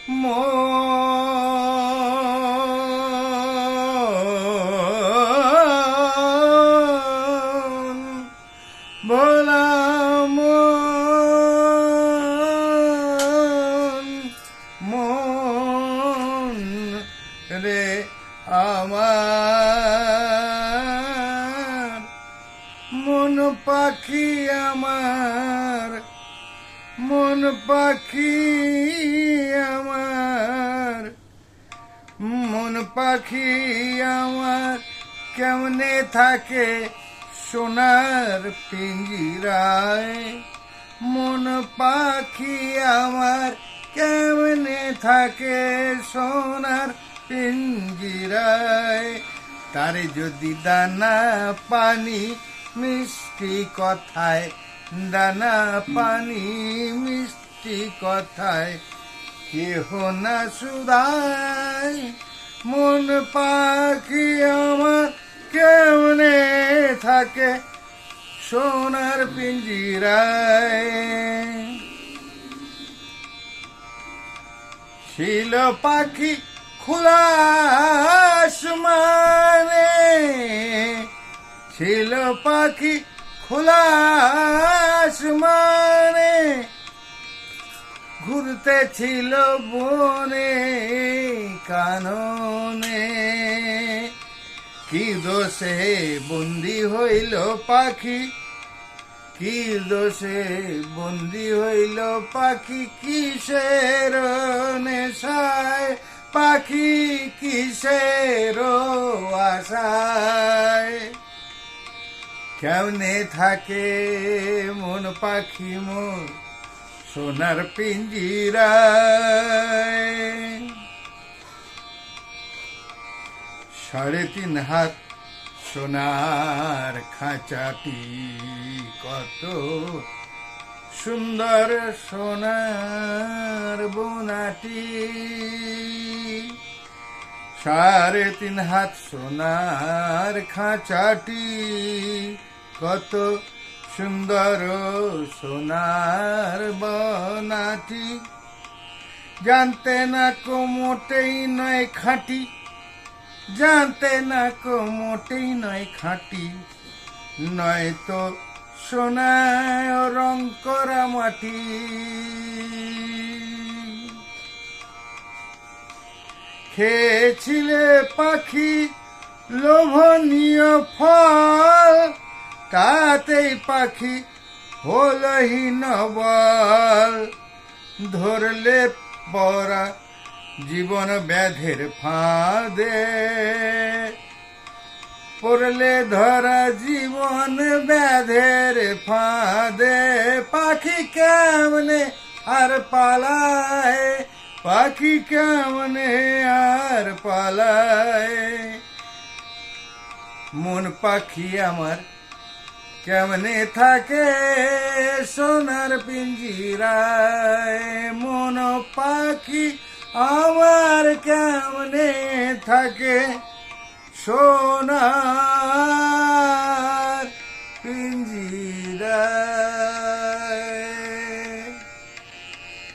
মন ভোলা মন, মন রে আমার, মন পাখি আমার, মন পাখি আমার, মন পাখি আমার কেমনে থাকে সোনার পিঞ্জিরায়, মন পাখি আমার কেমনে থাকে সোনার পিঞ্জিরায়। তারে যদি দানা পানি মিষ্টি কথায়, দানা পানি মিষ্টি কথায় কেহ না সুধায়, মন পাখি আমার কেমনে থাকে সোনার পিঞ্জিরায়। ছিল পাখি খোলা আসমানে, ছিল পাখি খোলা আসমানে, ঘুরতে ছিল বনে কাননে, কি দোষে বন্দি হইল পাখি, কি দোষে বন্দি হইল পাখি, কিসের নেশায় পাখি, কিসের আশায়, কেমনে থাকে মন পাখি মোর সোনার পিঞ্জিরায়। 3.5 হাত সোনার খাঁচাটি, কত সুন্দর সোনার বোনাটি, 3.5 হাত সোনার খাঁচাটি, কত সুন্দর সোনার বনাটি, জানতে না কো মোটেই নয় খাঁটি, জানতে না কো মোটেই নয় খাঁটি, নয়তো সোনায় রং করা মাটি। খেয়েছিলে পাখি লোভনীয় ফল, তাতেই পাখি হলহীন বল, ধরলে পরা জীবন ব্যাধের ফাঁদে, পড়লে ধরা জীবন ব্যাধের ফাঁদে, পাখি কেমনে আর পালায়, পাখি কেমনে আর পালায়, মন পাখি আমার কেমনে থাকে সোনার পিঞ্জিরায়, মন পাখি আমার কেমনে থাকে সোনার